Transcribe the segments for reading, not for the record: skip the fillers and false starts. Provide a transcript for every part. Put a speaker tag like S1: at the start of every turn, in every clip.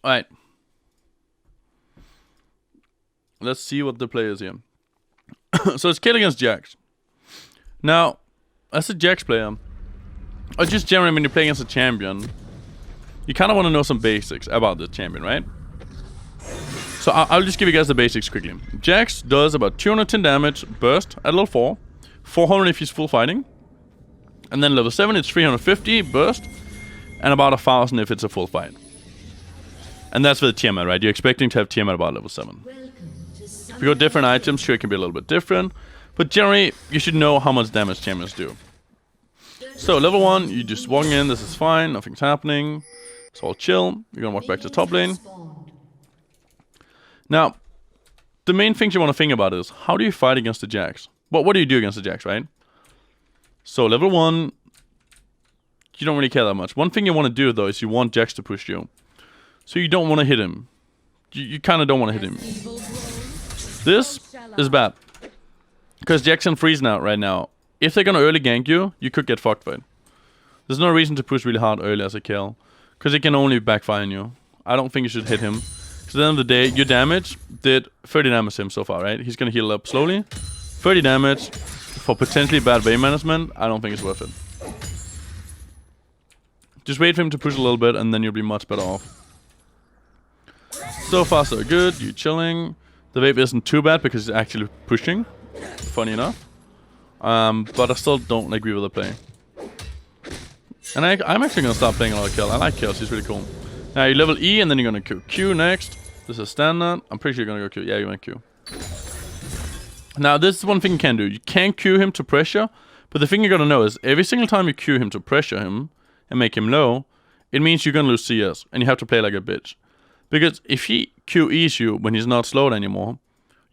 S1: Alright. Let's see what the play is here. So it's Kayle against Jax. Now, as a Jax player, or just generally when you play against a champion, you kind of want to know some basics about the champion, right? So I'll just give you guys the basics quickly. Jax does about 210 damage burst at level 4, 400 if he's full fighting, and then level 7 it's 350 burst, and about 1000 if it's a full fight. And that's with Tiamat, right? You're expecting to have Tiamat about level 7. If you go different items, sure it can be a little bit different, but generally you should know how much damage champions do. So level 1, you just walk in, this is fine, nothing's happening, it's all chill. You're gonna walk back to top lane. Now, the main things you want to think about is, how do you fight against the Jax? What do you do against the Jax, right? So level 1, you don't really care that much. One thing you want to do though is you want Jax to push you. So you don't want to hit him. You kind of don't want to hit him. This is bad. Because Jax can freeze out right now. If they're gonna early gank you, you could get fucked by it. There's no reason to push really hard early as a Kayle. Because it can only backfire on you. I don't think you should hit him. Because at the end of the day, your damage did 30 damage to him so far, right? He's gonna heal up slowly. 30 damage for potentially bad wave management, I don't think it's worth it. Just wait for him to push a little bit and then you'll be much better off. So far so good, you're chilling. The wave isn't too bad because he's actually pushing. Funny enough. But I still don't agree with the play. And I'm actually going to start playing a lot of Kayle. I like Kayle, she's really cool. Now you level E and then you're going to Q next. This is standard. I'm pretty sure you're going to go Q. Yeah, you went Q. Now this is one thing you can do. You can Q him to pressure. But the thing you're going to know is every single time you Q him to pressure him and make him low, it means you're going to lose CS. And you have to play like a bitch. Because if he QEs you when he's not slowed anymore,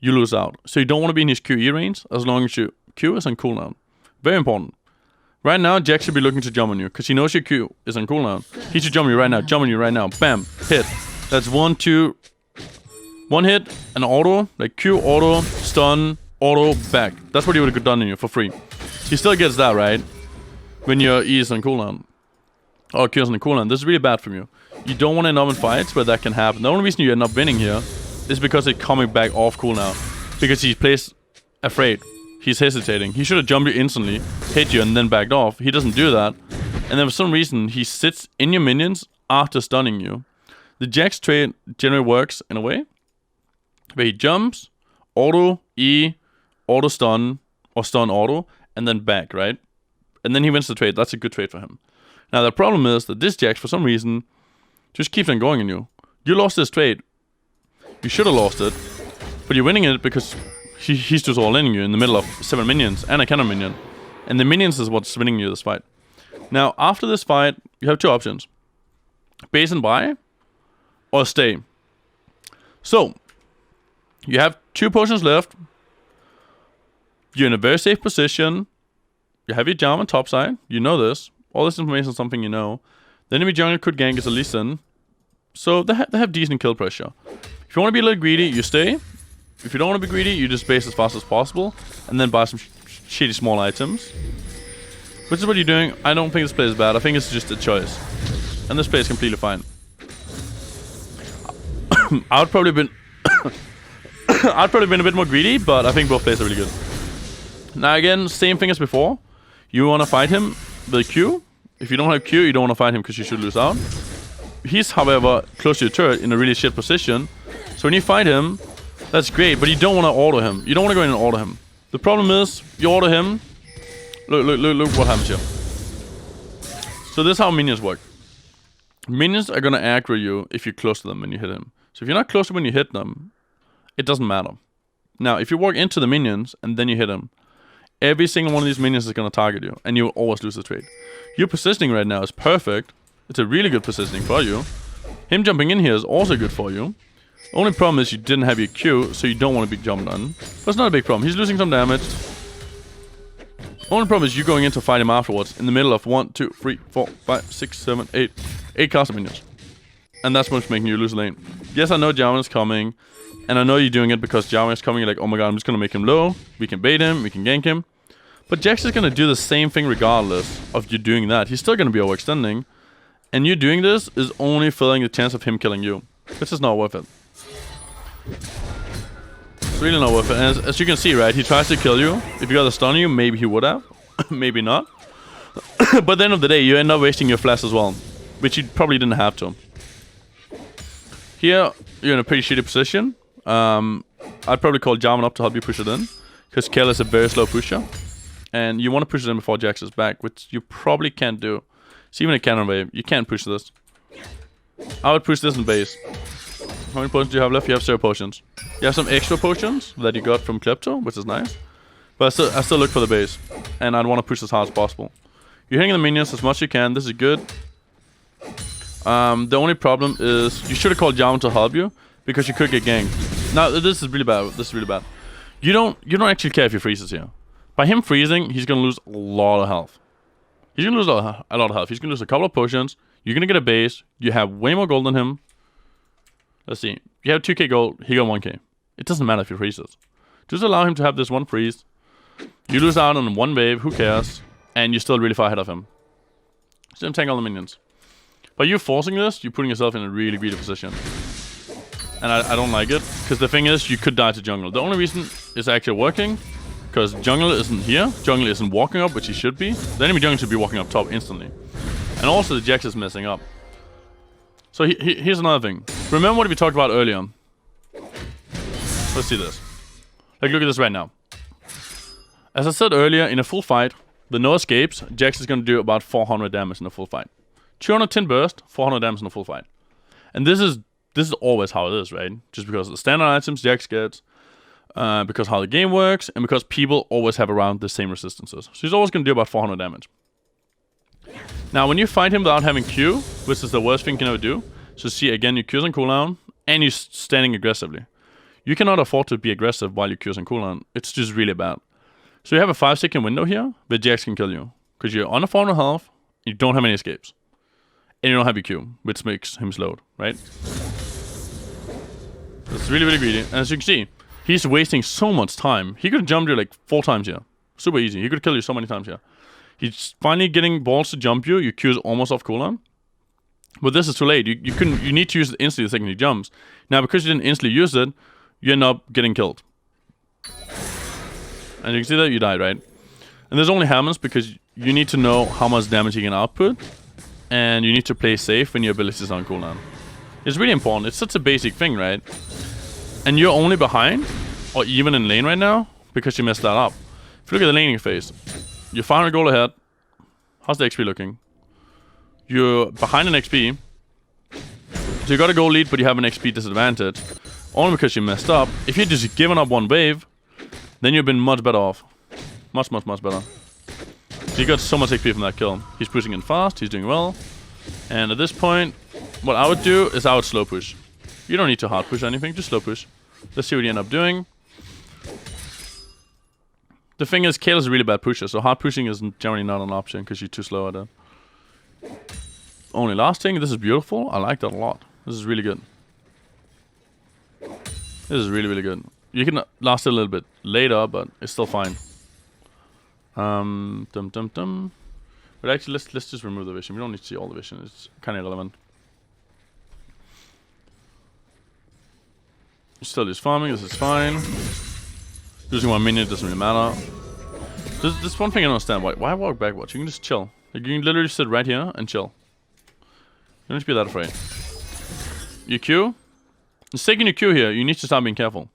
S1: you lose out. So you don't want to be in his QE range as long as your Q is on cooldown. Very important. Right now, Jax should be looking to jump on you because he knows your Q is on cooldown. He should jump on you right now. Jump on you right now. Bam. Hit. That's 1, 2. 1 hit. An auto. Like Q, auto, stun, auto, back. That's what he would have done on you for free. He still gets that, right? When your E is on cooldown. Or Q is on cooldown. This is really bad from you. You don't want to end up in fights where that can happen. The only reason you end up winning here is because it's coming back off cooldown. Because he plays afraid. He's hesitating. He should have jumped you instantly, hit you, and then backed off. He doesn't do that. And then for some reason, he sits in your minions after stunning you. The Jax trade generally works in a way where he jumps, auto, E, auto stun, or stun auto, and then back, right? And then he wins the trade. That's a good trade for him. Now, the problem is that this Jax, for some reason, just keeps on going on you. You lost this trade. You should have lost it. But you're winning it because he's just all in you in the middle of 7 minions and a counter minion. And the minions is what's winning you this fight. Now, after this fight, you have 2 options. Base and buy, or stay. So, you have 2 potions left. You're in a very safe position. You have your jam on top side. You know this. All this information is something you know. The enemy jungle could gank as a Lee Sin. So, they have decent kill pressure. If you want to be a little greedy, you stay. If you don't want to be greedy, you just base as fast as possible. And then buy some shitty small items. Which is what you're doing. I don't think this play is bad. I think it's just a choice. And this play is completely fine. I'd probably been a bit more greedy, but I think both plays are really good. Now again, same thing as before. You want to fight him with Q. If you don't have Q, you don't want to fight him because you should lose out. He's, however, close to your turret in a really shit position. So when you fight him, that's great, but you don't want to auto him. You don't want to go in and auto him. The problem is, you auto him. Look what happens here. So this is how minions work. Minions are going to aggro you if you're close to them when you hit him. So if you're not close to when you hit them, it doesn't matter. Now, if you walk into the minions and then you hit him, every single one of these minions is going to target you, and you will always lose the trade. Your positioning right now is perfect. It's a really good positioning for you. Him jumping in here is also good for you. Only problem is you didn't have your Q, so you don't want to be jumped on. But it's not a big problem. He's losing some damage. Only problem is you going in to fight him afterwards in the middle of 1, 2, 3, 4, 5, 6, 7, 8. 8 caster minions. And that's what's making you lose lane. Yes, I know Jarvan is coming. And I know you're doing it because Jarvan is coming. You're like, oh my god, I'm just going to make him low. We can bait him. We can gank him. But Jax is going to do the same thing regardless of you doing that. He's still going to be overextending. And you doing this is only filling the chance of him killing you. This is not worth it. It's really not worth it. And as you can see, right, he tries to kill you. If he got a stun on you, maybe he would have. Maybe not. But at the end of the day, you end up wasting your flash as well, which you probably didn't have to. Here, you're in a pretty shitty position. I'd probably call Jarvan up to help you push it in, because Kayle is a very slow pusher. And you want to push it in before Jax is back, which you probably can't do. So even a cannon wave, you can't push this. I would push this in base. How many potions do you have left? You have 0 potions. You have some extra potions that you got from Klepto, which is nice. But I still look for the base. And I'd want to push as hard as possible. You're hitting the minions as much as you can. This is good. The only problem is you should have called Jarvan to help you, because you could get ganked. Now, this is really bad. This is really bad. You don't actually care if he freezes here. By him freezing, he's going to lose a lot of health. He's going to lose a lot of health. He's going to lose a couple of potions. You're going to get a base. You have way more gold than him. Let's see. You have 2k gold. He got 1k. It doesn't matter if he freezes. Just allow him to have this one freeze. You lose out on one wave. Who cares? And you're still really far ahead of him. Just tank all the minions. By you forcing this, you're putting yourself in a really greedy position. And I don't like it. Because the thing is, you could die to jungle. The only reason it's actually working, because jungle isn't here. Jungle isn't walking up, which he should be. The enemy jungle should be walking up top instantly. And also the Jax is messing up. So here's another thing. Remember what we talked about earlier. Let's see this. Like, look at this right now. As I said earlier, in a full fight, with no escapes, Jax is going to do about 400 damage in a full fight. 210 burst, 400 damage in a full fight. And this is always how it is, right? Just because of the standard items Jax gets, because how the game works, and because people always have around the same resistances. So he's always going to do about 400 damage. Now, when you fight him without having Q, which is the worst thing you can ever do, so see, again, your Q's on cooldown, and you're standing aggressively. You cannot afford to be aggressive while your Q's on cooldown. It's just really bad. So you have a 5-second window here, where Jax can kill you. Because you're on a 400 health, you don't have any escapes. And you don't have your Q, which makes him slowed, right? That's really, really greedy. And as you can see, he's wasting so much time. He could have jumped you like 4 times here. Super easy. He could kill you so many times here. He's finally getting balls to jump you. Your Q is almost off cooldown. But this is too late. You need to use it instantly the second he jumps. Now, because you didn't instantly use it, you end up getting killed. And you can see that you died, right? And this only happens because you need to know how much damage you can output. And you need to play safe when your abilities are on cooldown. It's really important. It's such a basic thing, right? And you're only behind, or even in lane right now, because you messed that up. If you look at the laning phase, you're 500 gold ahead. How's the XP looking? You're behind in XP. So you got a gold lead, but you have an XP disadvantage. Only because you messed up. If you'd just given up one wave, then you've been much better off. Much, much, much better. So you got so much XP from that kill. He's pushing in fast, he's doing well. And at this point, what I would do is I would slow push. You don't need to hard push anything, just slow push. Let's see what you end up doing. The thing is, Kayle is a really bad pusher, so hard pushing is generally not an option because you're too slow at it. Only last thing, this is beautiful. I like that a lot. This is really good. This is really, really good. You can last it a little bit later, but it's still fine. But actually, let's just remove the vision. We don't need to see all the vision. It's kind of irrelevant. Still just farming. This is fine. Losing 1 minute doesn't really matter. This one thing I don't understand. Why walk backwards? You can just chill. Like, you can literally sit right here and chill. You don't need to be that afraid. Your Q. It's taking your Q here. You need to start being careful.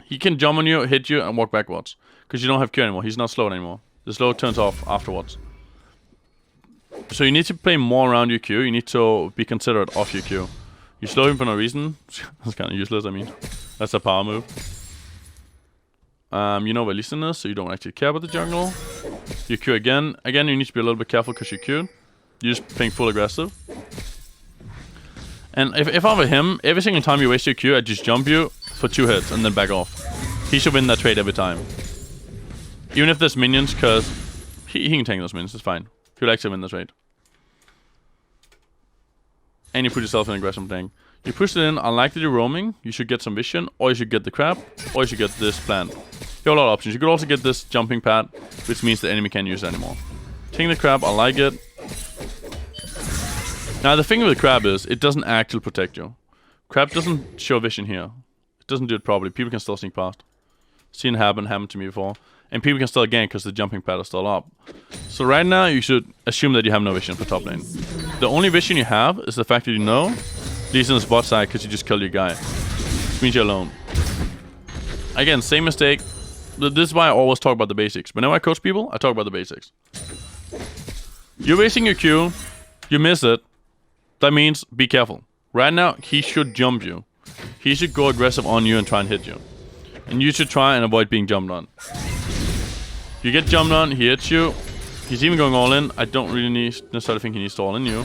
S1: He can jump on you, hit you, and walk backwards. Because you don't have Q anymore. He's not slowed anymore. The slow turns off afterwards. So you need to play more around your Q. You need to be considerate of your Q. You slow him for no reason. That's kind of useless, I mean. That's a power move. You know where Lee Sin is, so you don't actually care about the jungle. You Q again. Again, you need to be a little bit careful because you Q'd. You're just playing full aggressive. And if I were him, every single time you waste your Q, I'd just jump you for 2 hits and then back off. He should win that trade every time. Even if there's minions, because he can tank those minions, it's fine. He'll actually win the trade. And you put yourself in an aggressive tank. You push it in, unlikely to roaming, you should get some vision, or you should get the crab, or you should get this plant. You have a lot of options. You could also get this jumping pad, which means the enemy can't use it anymore. Taking the crab, I like it. Now the thing with the crab is, it doesn't actually protect you. Crab doesn't show vision here. It doesn't do it properly. People can still sneak past. Seen it happened to me before. And people can still gank because the jumping pad is still up. So right now, you should assume that you have no vision for top lane. The only vision you have is the fact that you know Lee Sin's bot side because you just killed your guy. Which means you're alone. Again, same mistake. This is why I always talk about the basics. Whenever I coach people, I talk about the basics. You're wasting your Q. You miss it. That means be careful. Right now, he should jump you. He should go aggressive on you and try and hit you. And you should try and avoid being jumped on. You get jumped on, he hits you. He's even going all in. I don't really necessarily think he needs to all in you.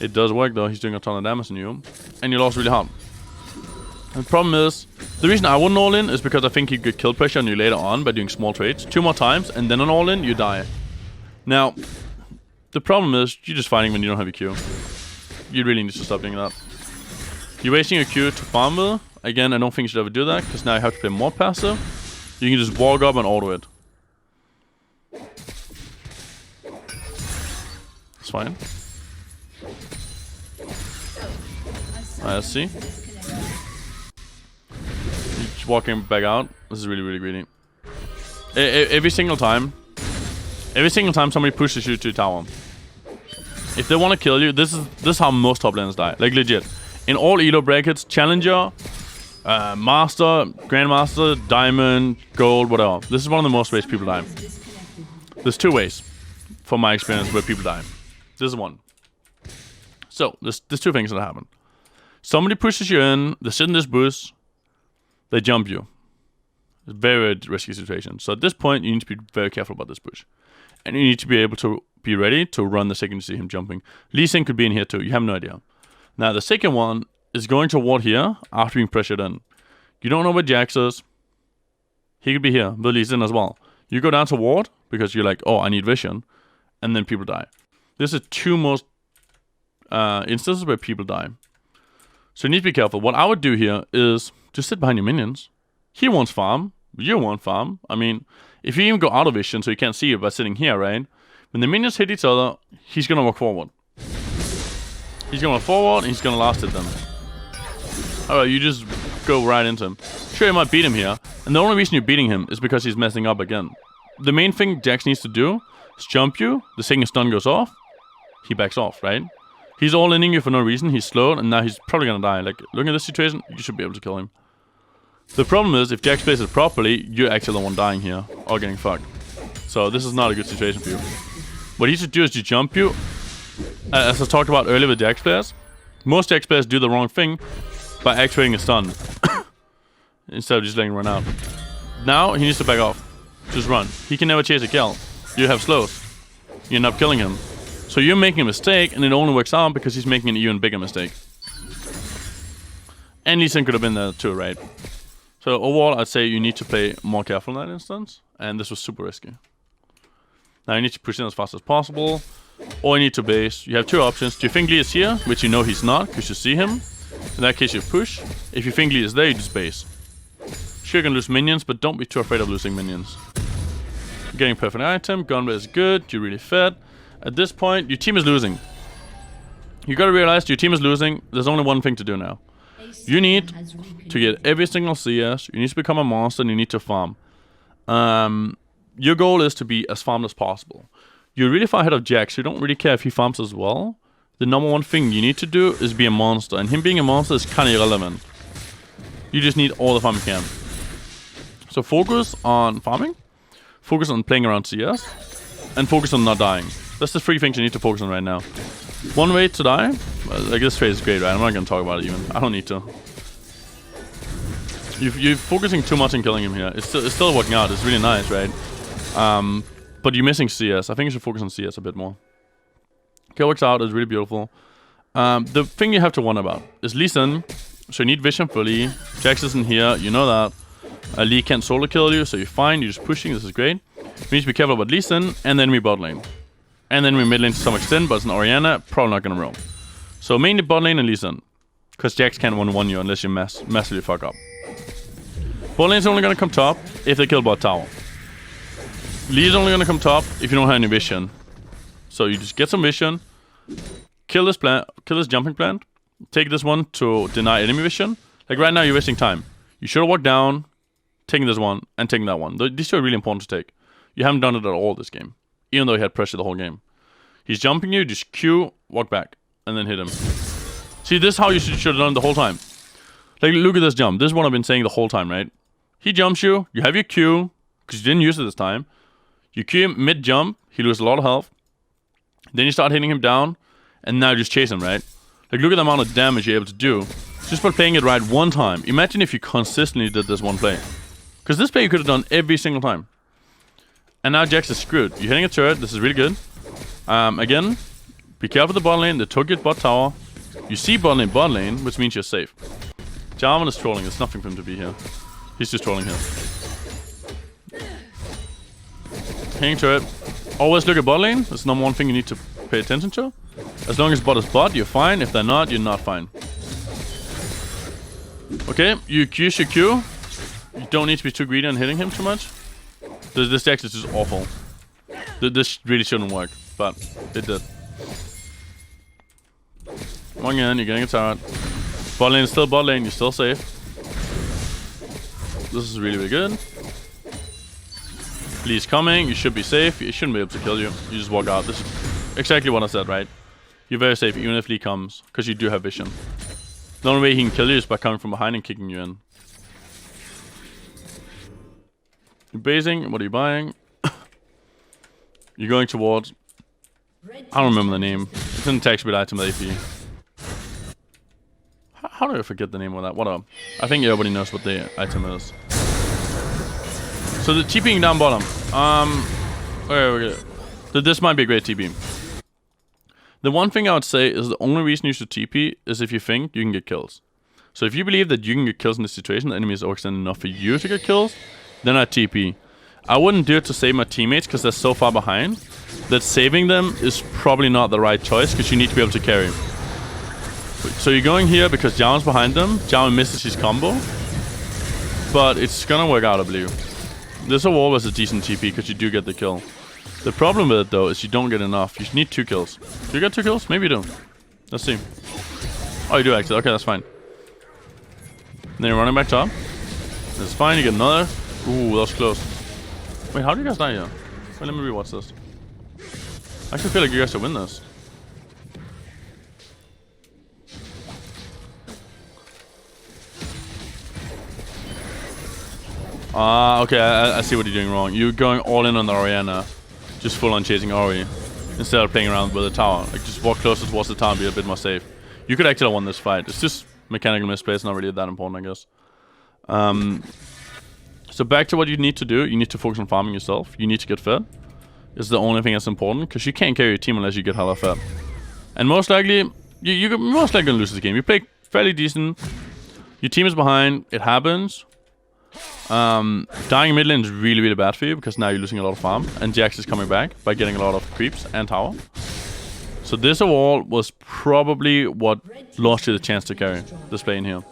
S1: It does work though, he's doing a ton of damage on you. And you lost really hard. And the problem is, the reason I wouldn't all in is because I think you get kill pressure on you later on by doing small trades. 2 more times, and then on all in, you die. Now, the problem is, you're just fighting when you don't have a Q. You really need to stop doing that. You're wasting your Q to farm with. Again, I don't think you should ever do that, because now you have to play more passive. You can just walk up and auto it. It's fine. Let's see. Just walking back out. This is really, really greedy. Every single time somebody pushes you to a tower, if they want to kill you, this is how most top laners die. Like legit. In all elo brackets, challenger, master, grandmaster, diamond, gold, whatever. This is one of the most ways people die. There's 2 ways, from my experience, where people die. This is one. So there's 2 things that happen. Somebody pushes you in, they sit in this bush, they jump you. It's a very risky situation. So at this point, you need to be very careful about this push. And you need to be able to be ready to run the second you see him jumping. Lee Sin could be in here too, you have no idea. Now the second one is going to ward here after being pressured in. You don't know where Jax is. He could be here, but Lee Sin as well. You go down to ward because you're like, oh, I need vision. And then people die. This is 2 most instances where people die. So you need to be careful. What I would do here is just sit behind your minions. He wants farm. You want farm. I mean, if you even go out of vision so you can't see you by sitting here, right? When the minions hit each other, he's going to walk forward. He's going to walk forward and he's going to last hit them. Alright, you just go right into him. Sure, you might beat him here. And the only reason you're beating him is because he's messing up again. The main thing Jax needs to do is jump you. The second stun goes off, he backs off, right? He's all-inning you for no reason. He's slowed, and now he's probably gonna die. Like, looking at this situation, you should be able to kill him. The problem is, if Jax plays it properly, you're actually the one dying here, or getting fucked. So this is not a good situation for you. What he should do is to jump you. As I talked about earlier with Jax players, most Jax players do the wrong thing by activating a stun. Instead of just letting him run out. Now, he needs to back off. Just run. He can never chase a kill. You have slows. You end up killing him. So you're making a mistake, and it only works out because he's making an even bigger mistake. And Lee Sin could have been there too, right? So overall, I'd say you need to play more careful in that instance, and this was super risky. Now you need to push in as fast as possible, or you need to base. You have 2 options. Do you think Lee is here, which you know he's not, because you see him? In that case, you push. If you think Lee is there, you just base. Sure, you're gonna lose minions, but don't be too afraid of losing minions. You're getting perfect item, gunway is good, you're really fed. At this point, your team is losing. You gotta realize your team is losing. There's only one thing to do now. You need to get every single CS. You need to become a monster and you need to farm. Your goal is to be as farmed as possible. You're really far ahead of Jax, so you don't really care if he farms as well. The number one thing you need to do is be a monster. And him being a monster is kind of irrelevant. You just need all the farm you can. So focus on farming. Focus on playing around CS. And focus on not dying. That's the 3 things you need to focus on right now. One way to die. Like this trade is great, right? I'm not going to talk about it even. I don't need to. You're focusing too much on killing him here. It's still working out. It's really nice, right? But you're missing CS. I think you should focus on CS a bit more. Kill works out. It's really beautiful. The thing you have to wonder about is Lee Sin. So you need vision for Lee. Jax isn't here. You know that. Lee can't solo kill you, so you're fine. You're just pushing. This is great. We need to be careful about Lee Sin, and then we bot lane. And then we mid lane to some extent, but it's an Orianna. Probably not going to roam. So mainly bot lane and Lee Sin. Because Jax can't 1-1 you unless you massively fuck up. Bot lane's only going to come top if they kill bot tower. Lee's only going to come top if you don't have any vision. So you just get some vision. Kill this jumping plant. take this one to deny enemy vision. Like right now, you're wasting time. You should have walked down, taking this one, and taking that one. These two are really important to take. You haven't done it at all this game, even though he had pressure the whole game. He's jumping you, just Q, walk back, and then hit him. See, this is how you should have done it the whole time. Like, look at this jump. This is what I've been saying the whole time, right? He jumps you, you have your Q, because you didn't use it this time. You Q him mid-jump, he loses a lot of health. Then you start hitting him down, and now you just chase him, right? Like, look at the amount of damage you're able to do just by playing it right one time. Imagine if you consistently did this one play. Because this play you could have done every single time. And now Jax is screwed. You're hitting a turret, this is really good. Again, be careful of the bot lane, they took your bot tower. You see bot lane, which means you're safe. Jarvan is trolling, there's nothing for him to be here. He's just trolling here. Hitting turret. Always look at bot lane, that's number one thing you need to pay attention to. As long as bot is bot, you're fine. If they're not, you're not fine. Okay, you use your Q. You don't need to be too greedy on hitting him too much. This Jax is just awful. This really shouldn't work, but it did. One in, you're getting a turret. Bot lane is still bot lane, you're still safe. This is really, really good. Lee's coming, you should be safe. He shouldn't be able to kill you. You just walk out. This is exactly what I said, right? You're very safe even if Lee comes, because you do have vision. The only way he can kill you is by coming from behind and kicking you in. You're basing, what are you buying? You're going towards... I don't remember the name. It's an attack speed item with AP. How do I forget the name of that? What up? I think everybody knows what the item is. So the TPing down bottom. Okay. This might be a great TP. The one thing I would say is the only reason you should TP is if you think you can get kills. So if you believe that you can get kills in this situation, the enemy is overextended enough for you to get kills, then I TP. I wouldn't do it to save my teammates because they're so far behind that saving them is probably not the right choice because you need to be able to carry. So you're going here because Jarvan's behind them. Jarvan misses his combo. But it's gonna work out, I believe. This overall was a decent TP because you do get the kill. The problem with it though is you don't get enough. You need 2 kills. Do you get 2 kills? Maybe you do. Let's see. Oh, you do actually. Okay, that's fine. And then you're running back top. That's fine. You get another. Ooh, that was close. Wait, how do you guys die here? Wait, let me rewatch this. I actually feel like you guys should win this. Okay, I see what you're doing wrong. You're going all in on the Orianna. Just full on chasing Ori. Instead of playing around with the tower. Like, just walk closer towards the tower and be a bit more safe. You could actually have won this fight. It's just mechanical misplays, not really that important, I guess. So back to what you need to do. You need to focus on farming yourself. You need to get fed. It's the only thing that's important. Because you can't carry your team unless you get hella fed. And most likely, you're most likely going to lose this game. You play fairly decent. Your team is behind. It happens. Dying mid lane is really, really bad for you because now you're losing a lot of farm. And Jax is coming back by getting a lot of creeps and tower. So this overall was probably what lost you the chance to carry this play in here.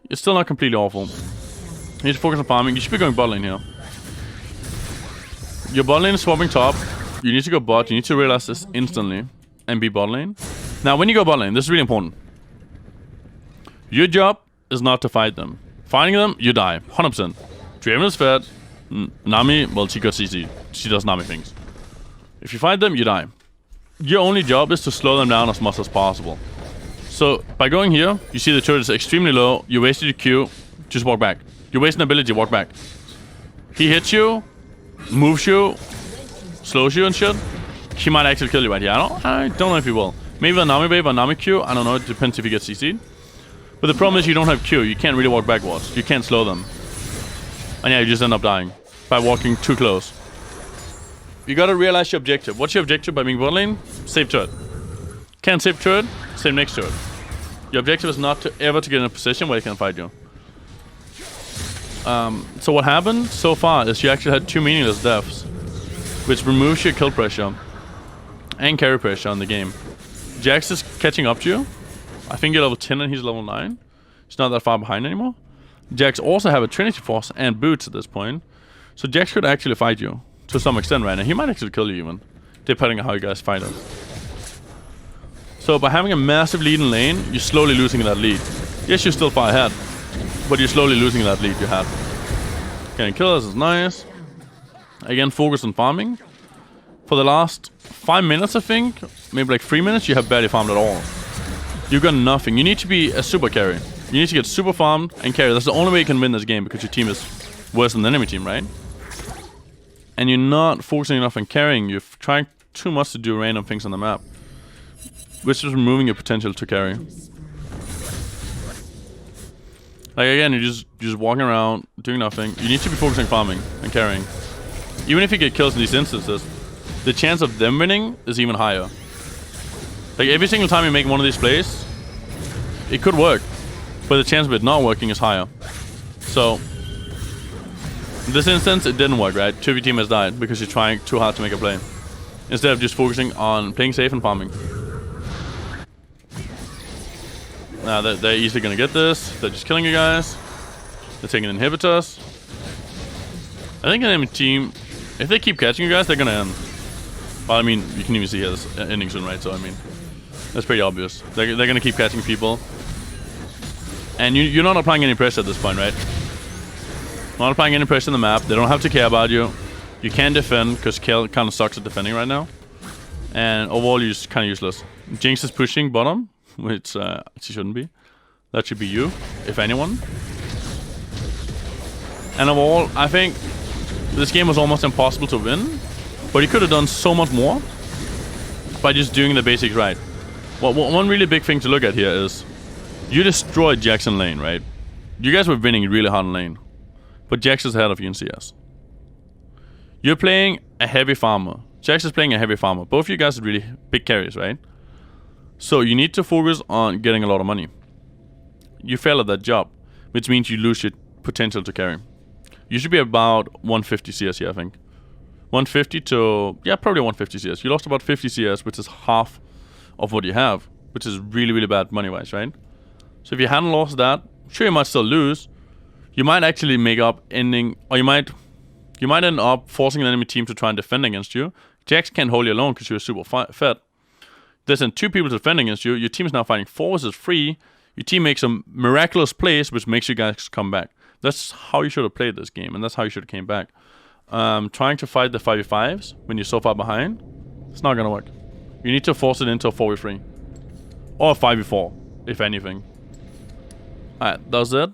S1: It's still not completely awful. You need to focus on farming. You should be going bot lane here. Your bot lane is swapping top. You need to go bot. You need to realize this instantly and be bot lane. Now, when you go bot lane, this is really important. Your job is not to fight them. Fighting them, you die. 100%. Draven is fed. Nami, well, she got CC. She does Nami things. If you fight them, you die. Your only job is to slow them down as much as possible. So, by going here, you see the turret is extremely low. You wasted your Q. Just walk back. You're wasting ability, walk back. He hits you, moves you, slows you and shit. He might actually kill you right here. I don't know if he will. Maybe a Nami wave or Nami Q. I don't know. It depends if he gets CC'd. But the problem is you don't have Q. You can't really walk backwards. You can't slow them. And yeah, you just end up dying by walking too close. You gotta realize your objective. What's your objective by being bot lane? Save turret. Can't save turret? Save next turret. Your objective is not to ever to get in a position where they can fight you. So what happened so far is you actually had 2 meaningless deaths, which removes your kill pressure and carry pressure on the game. Jax is catching up to you. I think you're level 10 and he's level 9. He's not that far behind anymore. Jax also have a Trinity Force and boots at this point. So Jax could actually fight you to some extent right now. He might actually kill you even, depending on how you guys fight him. So by having a massive lead in lane, you're slowly losing that lead. Yes, you're still far ahead, but you're slowly losing that lead you had. Getting kills is nice. Again, focus on farming. For the last 5 minutes, I think, maybe like 3 minutes, you have barely farmed at all. You got nothing. You need to be a super carry. You need to get super farmed and carry. That's the only way you can win this game, because your team is worse than the enemy team, right? And you're not focusing enough on carrying. You're trying too much to do random things on the map, which is removing your potential to carry. Like again, you're just walking around, doing nothing. You need to be focusing farming and carrying. Even if you get kills in these instances, the chance of them winning is even higher. Like every single time you make one of these plays, it could work, but the chance of it not working is higher. So in this instance, it didn't work, right? 2v team has died because you're trying too hard to make a play, instead of just focusing on playing safe and farming. Now they're easily gonna get this. They're just killing you guys. They're taking inhibitors. I think an enemy team, if they keep catching you guys, they're gonna end. Well, I mean, you can even see here this ending soon, right? So I mean, that's pretty obvious. They're gonna keep catching people, and you're not applying any pressure at this point, right? Not applying any pressure on the map. They don't have to care about you. You can defend, because Kayle kind of sucks at defending right now, and overall you're just kind of useless. Jinx is pushing bottom, which she shouldn't be. That should be you, if anyone. And overall, I think this game was almost impossible to win, but you could have done so much more by just doing the basics right. Well, one really big thing to look at here is you destroyed Jax in lane, right? You guys were winning really hard in lane, but Jax is ahead of you in CS. You're playing a heavy farmer. Jax is playing a heavy farmer. Both of you guys are really big carries, right? So you need to focus on getting a lot of money. You fail at that job, which means you lose your potential to carry. You should be about 150 CS here, I think. 150 to, yeah, probably 150 CS. You lost about 50 CS, which is half of what you have, which is really, really bad money-wise, right? So if you hadn't lost that, sure, you might still lose. You might actually make up ending, or you might end up forcing an enemy team to try and defend against you. Jax can't hold you alone because you're super fed. There's then 2 people to defend against you. Your team is now fighting 4 versus 3. Your team makes some miraculous plays, which makes you guys come back. That's how you should have played this game, and that's how you should have came back. Trying to fight the 5v5s when you're so far behind, it's not gonna work. You need to force it into a 4v3. Or a 5v4, if anything. Alright, that was it.